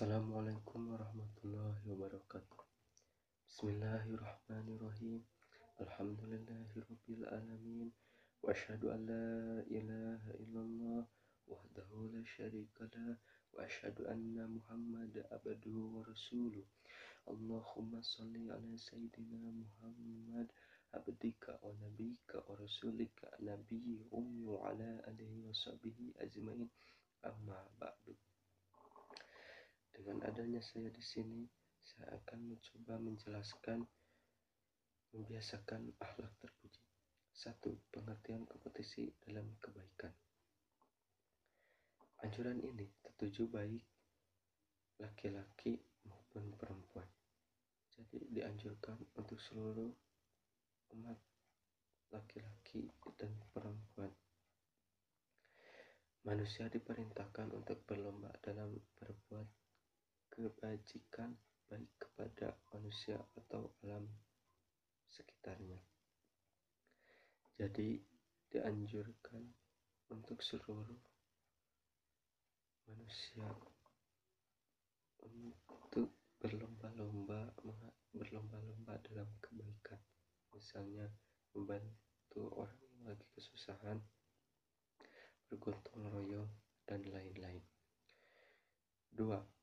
Assalamualaikum warahmatullahi wabarakatuh. Bismillahirrahmanirrahim. Alhamdulillahirabbil alamin. Wa asyhadu an la ilaha illallah wahdahu la syarikalah wa asyhadu anna Muhammadan abduhu wa rasuluh. Allahumma shalli ala sayyidina Muhammad abdika wa nabiyika wa rasulika nabiyyi ummi wa ala alihi wa sahbihi ajmain. Amma ba'du. Dengan adanya saya di sini, saya akan mencoba menjelaskan membiasakan akhlak terpuji. 1. Pengertian kompetisi dalam kebaikan. Anjuran ini tertuju baik laki-laki maupun perempuan. Jadi dianjurkan untuk seluruh umat laki-laki dan perempuan. Manusia diperintahkan untuk berlomba dalam berbuat kebajikan baik kepada manusia atau alam sekitarnya. Jadi dianjurkan untuk seluruh manusia untuk berlomba-lomba dalam kebaikan. Misalnya membantu orang yang lagi kesusahan, bergotong royong, dan lain-lain. 2.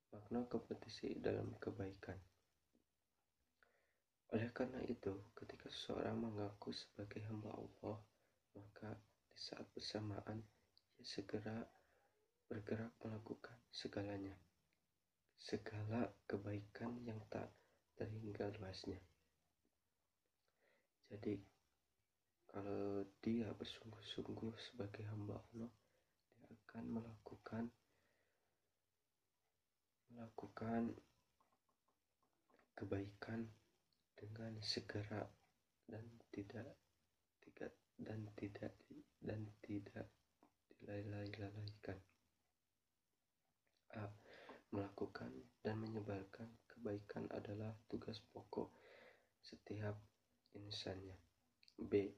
Makna kompetisi dalam kebaikan. Oleh karena itu, ketika seseorang mengaku sebagai hamba Allah, maka di saat bersamaan ia segera bergerak melakukan segala kebaikan yang tak terhingga luasnya. Jadi, kalau dia bersungguh-sungguh sebagai hamba Allah, dia akan melakukan kebaikan dengan segera dan tidak dilalaikan. A. Melakukan dan menyebarkan kebaikan adalah tugas pokok setiap insannya. B.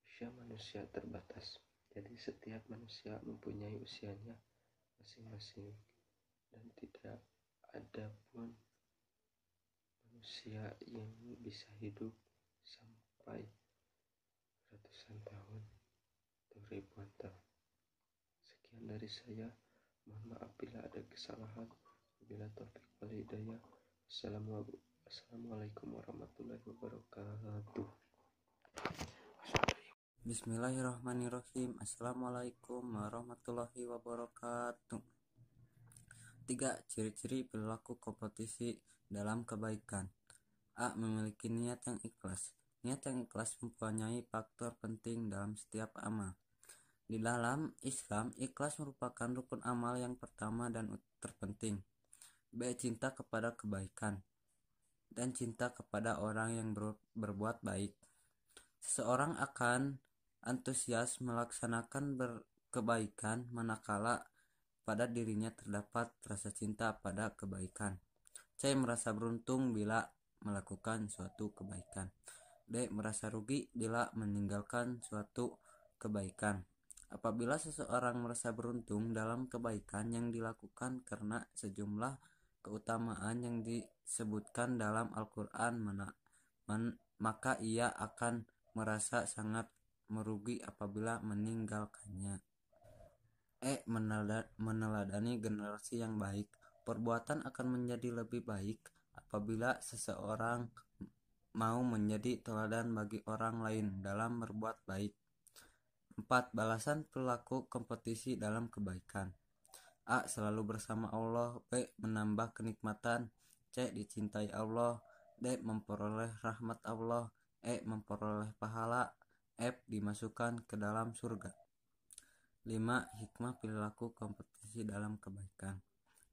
Usia manusia terbatas. Jadi setiap manusia mempunyai usianya masing-masing dan tidak ada pun manusia yang bisa hidup sampai ratusan tahun atau ribuan tahun. Sekian dari saya. Mohon maaf bila ada kesalahan. Bila taufik wal hidayah. Assalamualaikum warahmatullahi wabarakatuh. Bismillahirrahmanirrahim. Assalamualaikum warahmatullahi wabarakatuh. 3. Ciri-ciri perilaku kompetisi dalam kebaikan. A. Memiliki niat yang ikhlas. Niat yang ikhlas mempunyai faktor penting dalam setiap amal. Di dalam Islam, ikhlas merupakan rukun amal yang pertama dan terpenting. B. Cinta kepada kebaikan dan cinta kepada orang yang berbuat baik. Seseorang akan antusias melaksanakan kebaikan manakala pada dirinya terdapat rasa cinta pada kebaikan. C. Merasa beruntung bila melakukan suatu kebaikan. D. Merasa rugi bila meninggalkan suatu kebaikan. Apabila seseorang merasa beruntung dalam kebaikan yang dilakukan karena sejumlah keutamaan yang disebutkan dalam Al-Quran, maka ia akan merasa sangat merugi apabila meninggalkannya. E. Meneladani generasi yang baik. Perbuatan akan menjadi lebih baik apabila seseorang mau menjadi teladan bagi orang lain dalam berbuat baik. 4. Balasan perilaku kompetisi dalam kebaikan. A. Selalu bersama Allah. B. Menambah kenikmatan. C. Dicintai Allah. D. Memperoleh rahmat Allah. E. Memperoleh pahala. F. Dimasukkan ke dalam surga. 5. Hikmah perilaku kompetisi dalam kebaikan.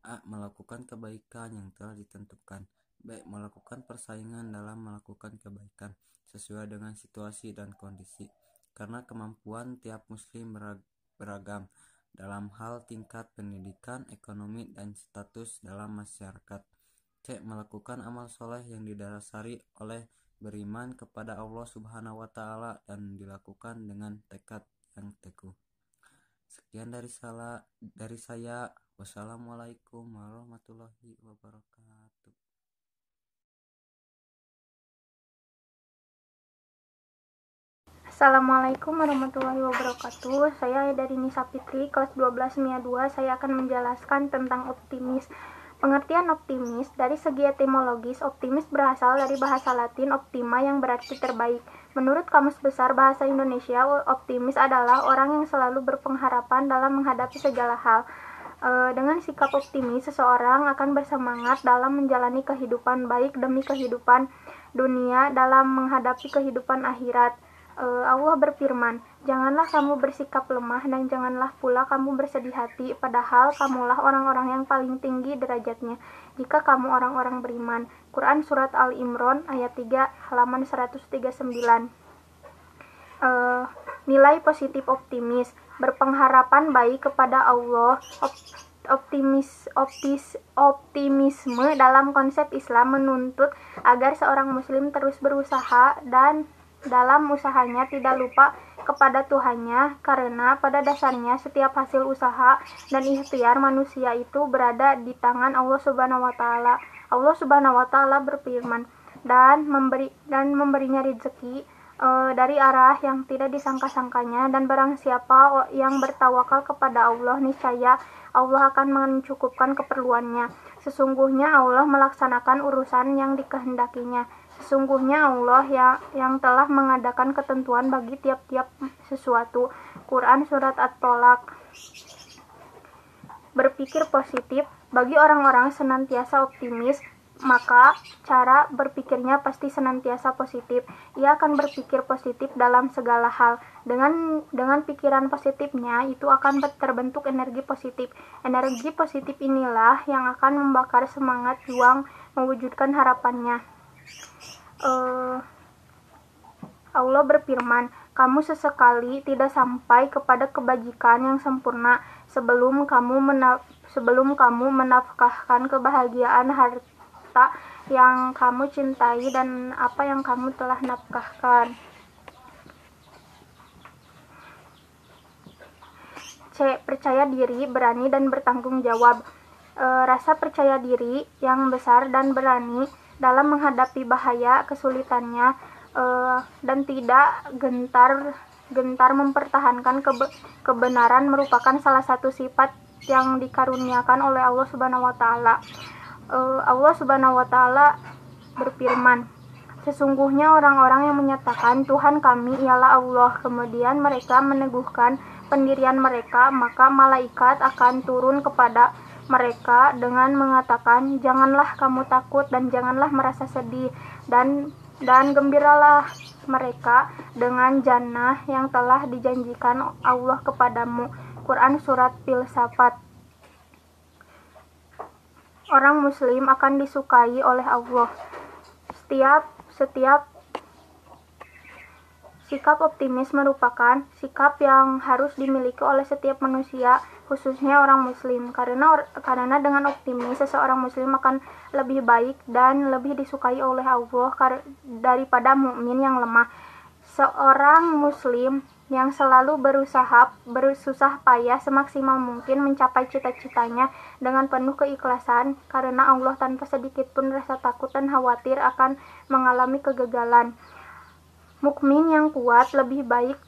A. Melakukan kebaikan yang telah ditentukan. B. Melakukan persaingan dalam melakukan kebaikan sesuai dengan situasi dan kondisi, karena kemampuan tiap muslim beragam dalam hal tingkat pendidikan, ekonomi, dan status dalam masyarakat. C. Melakukan amal soleh yang didasari oleh beriman kepada Allah Subhanahu wa Ta'ala dan dilakukan dengan tekad yang teguh. Sekian dari saya. Wassalamualaikum warahmatullahi wabarakatuh. Assalamualaikum warahmatullahi wabarakatuh. Saya dari Nisa Fitri, kelas 12 MIA 2. Saya akan menjelaskan tentang optimis. Pengertian optimis dari segi etimologis, optimis berasal dari bahasa Latin optima yang berarti terbaik. Menurut Kamus Besar Bahasa Indonesia, optimis adalah orang yang selalu berpengharapan dalam menghadapi segala hal. Dengan sikap optimis, seseorang akan bersemangat dalam menjalani kehidupan baik demi kehidupan dunia dalam menghadapi kehidupan akhirat. Allah berfirman, "Janganlah kamu bersikap lemah dan janganlah pula kamu bersedih hati, padahal kamulah orang-orang yang paling tinggi derajatnya, jika kamu orang-orang beriman." Quran Surat Al-Imran ayat 3 halaman 139. Nilai positif optimis, berpengharapan baik kepada Allah. Optimisme dalam konsep Islam menuntut agar seorang muslim terus berusaha dan dalam usahanya tidak lupa kepada Tuhannya, karena pada dasarnya setiap hasil usaha dan ikhtiar manusia itu berada di tangan Allah Subhanahu wa taala. Allah Subhanahu wa taala berfirman, dan memberinya rezeki dari arah yang tidak disangka-sangkanya, dan barang siapa yang bertawakal kepada Allah, niscaya Allah akan mencukupkan keperluannya. Sesungguhnya Allah melaksanakan urusan yang dikehendakinya. Sesungguhnya Allah yang telah mengadakan ketentuan bagi tiap-tiap sesuatu. Quran Surat At-Tolak. Berpikir positif, bagi orang-orang senantiasa optimis, maka cara berpikirnya pasti senantiasa positif. Ia akan berpikir positif dalam segala hal. Dengan pikiran positifnya itu akan terbentuk energi positif. Energi positif inilah yang akan membakar semangat juang mewujudkan harapannya. Allah berfirman, "Kamu sesekali tidak sampai kepada kebajikan yang sempurna sebelum kamu menafkahkan kebahagiaan harta yang kamu cintai dan apa yang kamu telah nafkahkan." C. Percaya diri, berani, dan bertanggung jawab. Rasa percaya diri yang besar dan berani dalam menghadapi bahaya kesulitannya, dan tidak gentar mempertahankan kebenaran merupakan salah satu sifat yang dikaruniakan oleh Allah Subhanahu wa taala. Allah Subhanahu wa taala berfirman, "Sesungguhnya orang-orang yang menyatakan Tuhan kami ialah Allah, kemudian mereka meneguhkan pendirian mereka, maka malaikat akan turun kepada mereka dengan mengatakan, janganlah kamu takut dan janganlah merasa sedih, dan gembiralah mereka dengan jannah yang telah dijanjikan Allah kepadamu." Quran Surat Filsafat. Orang muslim akan disukai oleh Allah. Setiap sikap optimis merupakan sikap yang harus dimiliki oleh setiap manusia, khususnya orang muslim, karena dengan optimis seseorang muslim akan lebih baik dan lebih disukai oleh Allah daripada mukmin yang lemah. Seorang muslim yang selalu bersusah payah semaksimal mungkin mencapai cita-citanya dengan penuh keikhlasan, karena Allah tanpa sedikit pun rasa takut dan khawatir akan mengalami kegagalan. Mukmin yang kuat lebih baik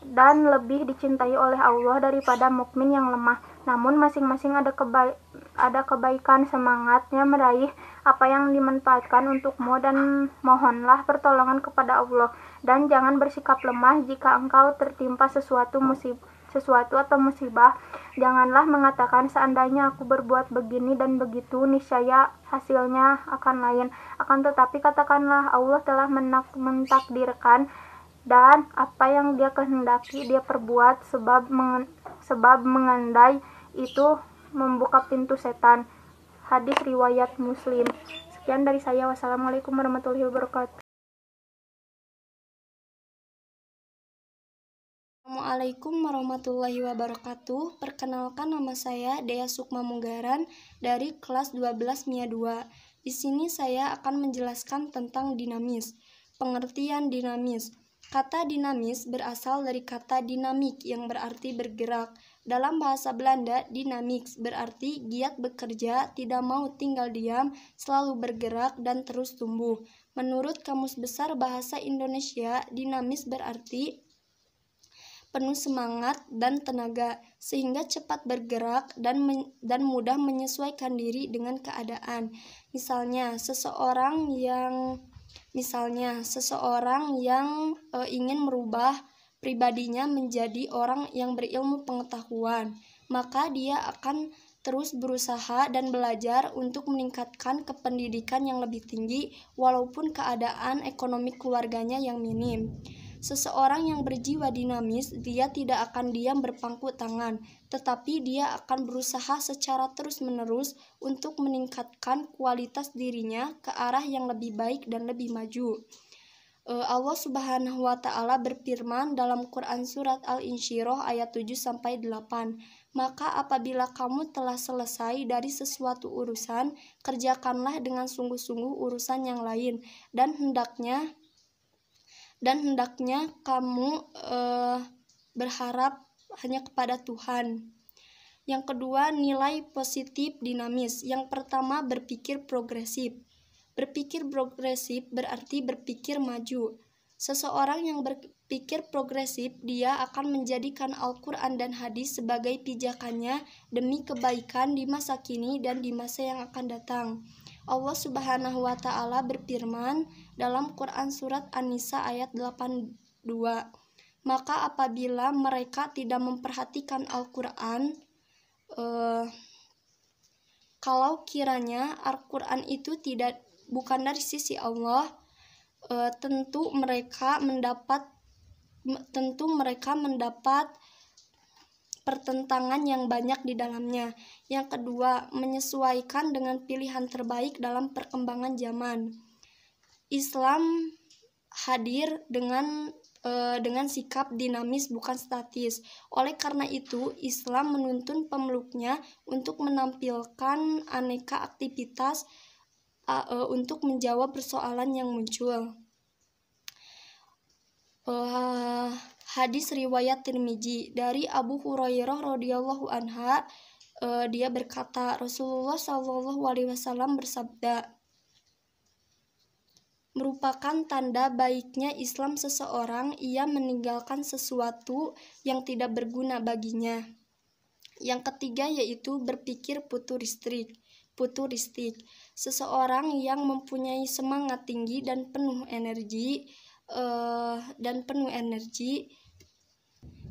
dan lebih dicintai oleh Allah daripada mukmin yang lemah. Namun masing-masing ada kebaikan semangatnya meraih apa yang dimanfaatkan untukmu, dan mohonlah pertolongan kepada Allah. Dan jangan bersikap lemah jika engkau tertimpa sesuatu atau musibah. Janganlah mengatakan, seandainya aku berbuat begini dan begitu, niscaya hasilnya akan lain. Akan tetapi katakanlah, Allah telah mentakdirkan, dan apa yang Dia kehendaki Dia perbuat, sebab mengandai itu membuka pintu setan. Hadis riwayat Muslim. Sekian dari saya. Wassalamualaikum warahmatullahi wabarakatuh. Assalamualaikum warahmatullahi wabarakatuh. Perkenalkan, nama saya Dea Sukma Munggaran dari kelas 12 MIA 2. Di sini saya akan menjelaskan tentang dinamis. Pengertian dinamis. Kata dinamis berasal dari kata dinamik yang berarti bergerak. Dalam bahasa Belanda, dynamics berarti giat bekerja, tidak mau tinggal diam, selalu bergerak, dan terus tumbuh. Menurut Kamus Besar Bahasa Indonesia, dinamis berarti penuh semangat dan tenaga, sehingga cepat bergerak dan mudah menyesuaikan diri dengan keadaan. Misalnya, seseorang yang ingin merubah pribadinya menjadi orang yang berilmu pengetahuan, maka dia akan terus berusaha dan belajar untuk meningkatkan kependidikan yang lebih tinggi walaupun keadaan ekonomi keluarganya yang minim. Seseorang yang berjiwa dinamis, dia tidak akan diam berpangku tangan, tetapi dia akan berusaha secara terus-menerus untuk meningkatkan kualitas dirinya ke arah yang lebih baik dan lebih maju. Allah Subhanahu wa Ta'ala berfirman dalam Quran Surat Al-Insyirah ayat 7-8, maka apabila kamu telah selesai dari sesuatu urusan, kerjakanlah dengan sungguh-sungguh urusan yang lain, dan hendaknya kamu berharap hanya kepada Tuhan. Yang kedua, nilai positif dinamis. Yang pertama, berpikir progresif. Berpikir progresif berarti berpikir maju. Seseorang yang berpikir progresif, dia akan menjadikan Al-Quran dan hadis sebagai pijakannya demi kebaikan di masa kini dan di masa yang akan datang. Allah Subhanahu wa Ta'ala berfirman dalam Quran Surat An-Nisa ayat 82, maka apabila mereka tidak memperhatikan Al-Quran, kalau kiranya Al-Quran itu bukan dari sisi Allah, tentu mereka mendapat pertentangan yang banyak di dalamnya. Yang kedua, menyesuaikan dengan pilihan terbaik dalam perkembangan zaman. Islam hadir dengan sikap dinamis bukan statis. Oleh karena itu, Islam menuntun pemeluknya untuk menampilkan aneka aktivitas untuk menjawab persoalan yang muncul. Hadis riwayat Tirmizi dari Abu Hurairah radhiyallahu anha, dia berkata, Rasulullah SAW bersabda, merupakan tanda baiknya Islam seseorang, ia meninggalkan sesuatu yang tidak berguna baginya. Yang ketiga yaitu berpikir futuristik. Seseorang yang mempunyai semangat tinggi dan penuh energi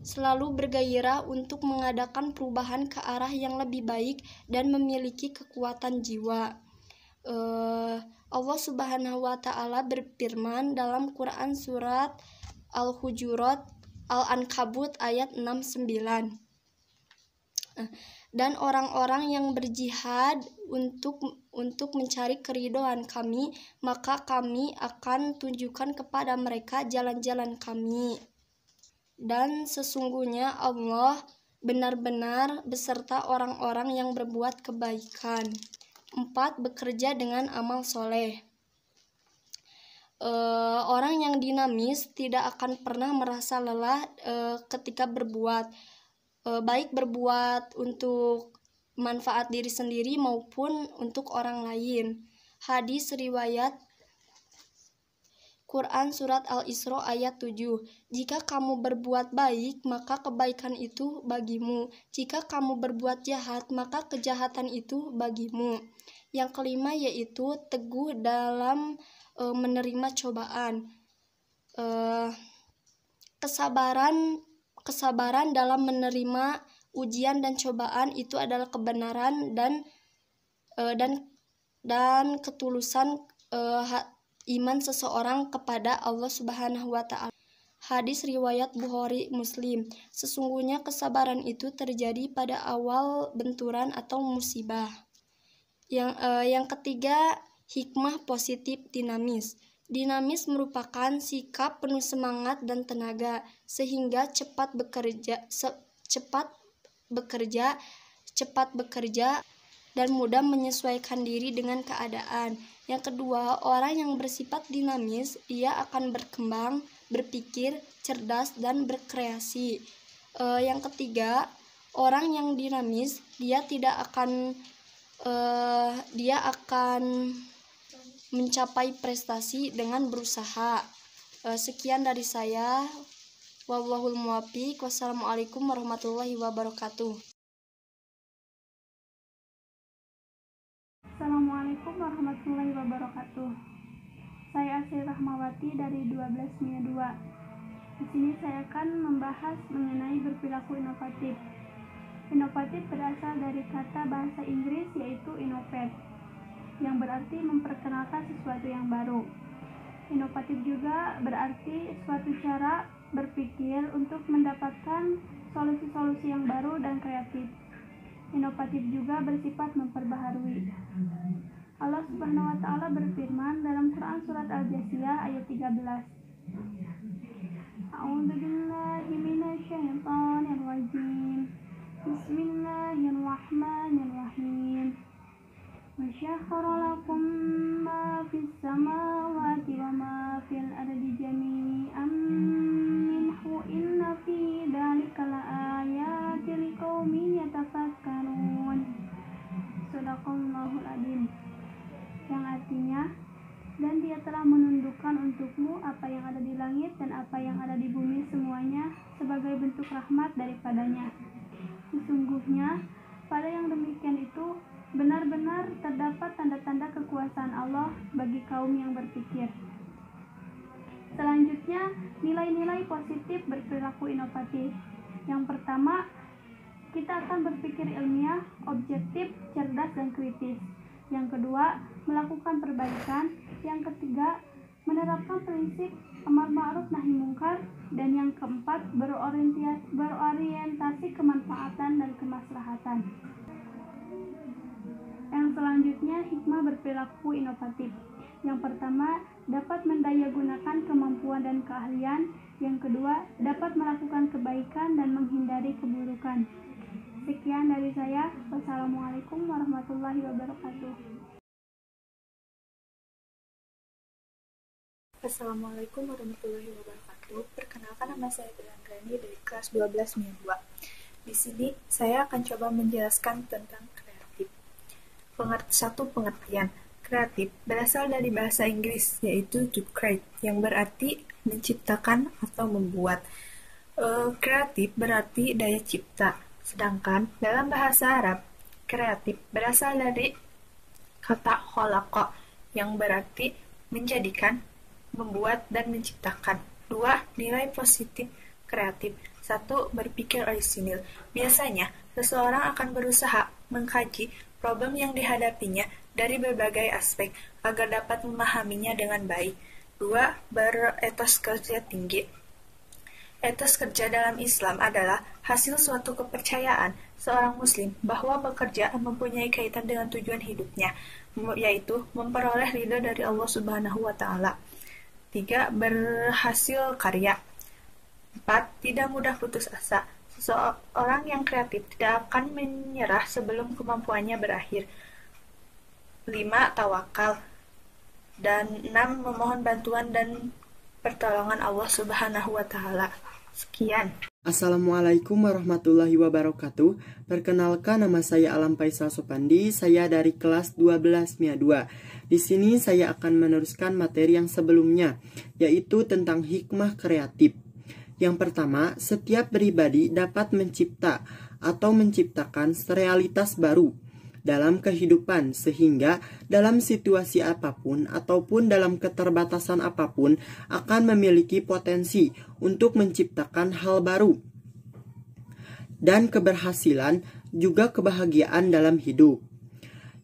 selalu bergairah untuk mengadakan perubahan ke arah yang lebih baik dan memiliki kekuatan jiwa. Allah Subhanahu wa Ta'ala berfirman dalam Quran Surat Al-Hujurat Al-Ankabut ayat 6-9, dan orang-orang yang berjihad untuk mencari keridhaan kami, maka kami akan tunjukkan kepada mereka jalan-jalan kami, dan sesungguhnya Allah benar-benar beserta orang-orang yang berbuat kebaikan. 4. Bekerja dengan amal soleh. Orang yang dinamis tidak akan pernah merasa lelah ketika berbuat, baik berbuat untuk manfaat diri sendiri maupun untuk orang lain. Hadis riwayat Quran Surat Al-Isra ayat 7, jika kamu berbuat baik, maka kebaikan itu bagimu. Jika kamu berbuat jahat, maka kejahatan itu bagimu. Yang kelima yaitu teguh dalam menerima cobaan. Kesabaran dalam menerima ujian dan cobaan itu adalah kebenaran dan ketulusan iman seseorang kepada Allah Subhanahu wa Ta'ala. Hadis riwayat Bukhari Muslim. Sesungguhnya kesabaran itu terjadi pada awal benturan atau musibah. Yang ketiga, hikmah positif dinamis. Dinamis merupakan sikap penuh semangat dan tenaga sehingga cepat bekerja dan mudah menyesuaikan diri dengan keadaan. Yang kedua, orang yang bersifat dinamis, ia akan berkembang, berpikir, cerdas, dan berkreasi. Yang ketiga, Orang yang dinamis, dia akan mencapai prestasi dengan berusaha. Sekian dari saya. Wallahul muwaffiq. Wassalamualaikum warahmatullahi wabarakatuh. Assalamualaikum warahmatullahi wabarakatuh. Saya Asri Rahmawati dari 12 MIA 2. Di sini saya akan membahas mengenai berperilaku inovatif. Inovatif berasal dari kata bahasa Inggris yaitu innovate, yang berarti memperkenalkan sesuatu yang baru. Inovatif juga berarti suatu cara berpikir untuk mendapatkan solusi-solusi yang baru dan kreatif. Inovatif juga bersifat memperbaharui. Allah Subhanahu wa Ta'ala berfirman dalam Quran Surat Al-Jasiyah ayat 13. A'udzu billahi minasyaitonir rajim. Bismillahirrahmanirrahim. Wa syakhara lakum ma fis samawati wa ma fil ardi jami'an minhu inna fi dzalika laayatin liqaumin yatafakkarun. Shadaqallahul adzim. Yang artinya, dan dia telah menundukkan untukmu apa yang ada di langit dan apa yang ada di bumi semuanya sebagai bentuk rahmat daripadanya. Sesungguhnya pada yang demikian itu benar-benar terdapat tanda-tanda kekuasaan Allah bagi kaum yang berpikir. Selanjutnya, nilai-nilai positif berperilaku inovatif. Yang pertama, kita akan berpikir ilmiah, objektif, cerdas, dan kritis. Yang kedua, melakukan perbaikan. Yang ketiga, menerapkan prinsip amar ma'ruf nahi mungkar. Dan yang keempat, berorientasi kemanfaatan dan kemaslahatan. Yang selanjutnya, hikmah berperilaku inovatif. Yang pertama, dapat mendayagunakan kemampuan dan keahlian. Yang kedua, dapat melakukan kebaikan dan menghindari keburukan. Sekian dari saya. Wassalamualaikum warahmatullahi wabarakatuh. Assalamualaikum warahmatullahi wabarakatuh. Perkenalkan, nama saya Deandrani dari kelas 12 MIA 2. Di sini saya akan coba menjelaskan tentang kreatif. Satu pengertian. Kreatif berasal dari bahasa Inggris, yaitu to create, yang berarti menciptakan atau membuat. Kreatif berarti daya cipta. Sedangkan dalam bahasa Arab, kreatif berasal dari kata khalaqa, yang berarti menjadikan, membuat, dan menciptakan. 2. Nilai positif kreatif. 1. Berpikir orisinil. Biasanya, seseorang akan berusaha mengkaji problem yang dihadapinya dari berbagai aspek agar dapat memahaminya dengan baik. 2. Beretos kerja tinggi. Etos kerja dalam Islam adalah hasil suatu kepercayaan seorang muslim bahwa bekerja mempunyai kaitan dengan tujuan hidupnya, yaitu memperoleh ridha dari Allah Subhanahu wa Ta'ala. 3. Berhasil karya. 4. Tidak mudah putus asa. Seseorang yang kreatif tidak akan menyerah sebelum kemampuannya berakhir. 5. Tawakal. Dan 6. Memohon bantuan dan pertolongan Allah Subhanahu wa Ta'ala. Sekian. Assalamualaikum warahmatullahi wabarakatuh. Perkenalkan, nama saya Alam Faisal Sopandi. Saya dari kelas 12 MIA 2. Di sini saya akan meneruskan materi yang sebelumnya, yaitu tentang hikmah kreatif. Yang pertama, setiap pribadi dapat mencipta atau menciptakan realitas baru dalam kehidupan, sehingga dalam situasi apapun ataupun dalam keterbatasan apapun akan memiliki potensi untuk menciptakan hal baru. Dan keberhasilan juga kebahagiaan dalam hidup.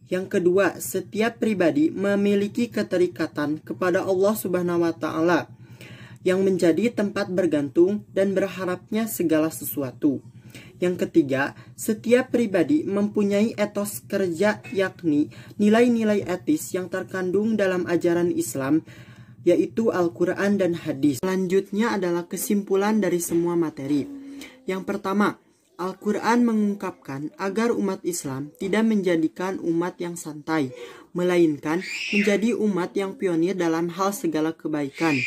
Yang kedua, setiap pribadi memiliki keterikatan kepada Allah Subhanahu wa Ta'ala yang menjadi tempat bergantung dan berharapnya segala sesuatu. Yang ketiga, setiap pribadi mempunyai etos kerja, yakni nilai-nilai etis yang terkandung dalam ajaran Islam, yaitu Al-Quran dan Hadis. Selanjutnya adalah kesimpulan dari semua materi. Yang pertama, Al-Quran mengungkapkan agar umat Islam tidak menjadikan umat yang santai, melainkan menjadi umat yang pionir dalam hal segala kebaikan.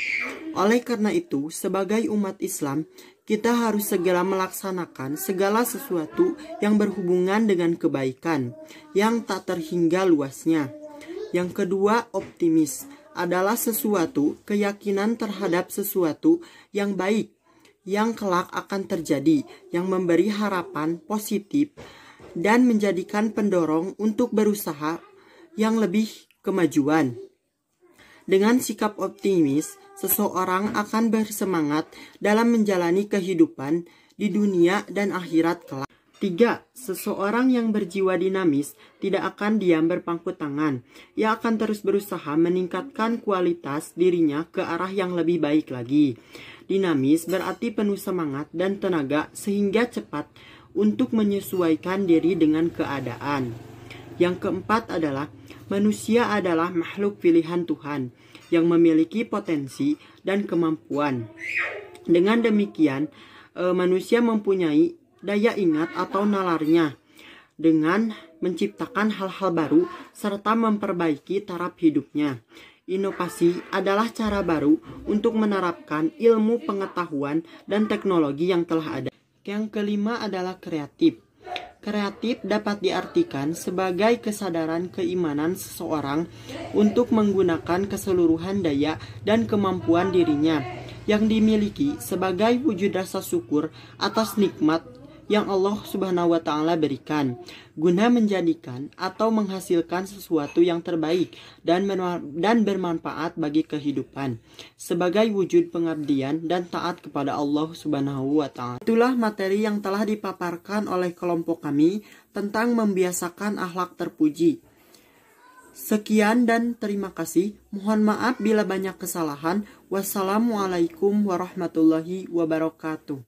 Oleh karena itu, sebagai umat Islam, kita harus segera melaksanakan segala sesuatu yang berhubungan dengan kebaikan, yang tak terhingga luasnya. Yang kedua, optimis adalah sesuatu keyakinan terhadap sesuatu yang baik, yang kelak akan terjadi, yang memberi harapan positif, dan menjadikan pendorong untuk berusaha yang lebih kemajuan. Dengan sikap optimis, seseorang akan bersemangat dalam menjalani kehidupan di dunia dan akhirat kelak. 3. Seseorang yang berjiwa dinamis tidak akan diam berpangku tangan. Ia akan terus berusaha meningkatkan kualitas dirinya ke arah yang lebih baik lagi. Dinamis berarti penuh semangat dan tenaga sehingga cepat untuk menyesuaikan diri dengan keadaan. Yang keempat adalah manusia adalah makhluk pilihan Tuhan yang memiliki potensi dan kemampuan. Dengan demikian, manusia mempunyai daya ingat atau nalarnya dengan menciptakan hal-hal baru serta memperbaiki taraf hidupnya. Inovasi adalah cara baru untuk menerapkan ilmu pengetahuan dan teknologi yang telah ada. Yang kelima adalah kreatif. Kreatif dapat diartikan sebagai kesadaran keimanan seseorang untuk menggunakan keseluruhan daya dan kemampuan dirinya yang dimiliki sebagai wujud rasa syukur atas nikmat yang Allah Subhanahu wa Ta'ala berikan, guna menjadikan atau menghasilkan sesuatu yang terbaik dan bermanfaat bagi kehidupan, sebagai wujud pengabdian dan taat kepada Allah Subhanahu wa Ta'ala. Itulah materi yang telah dipaparkan oleh kelompok kami tentang membiasakan akhlak terpuji. Sekian dan terima kasih. Mohon maaf bila banyak kesalahan. Wassalamualaikum warahmatullahi wabarakatuh.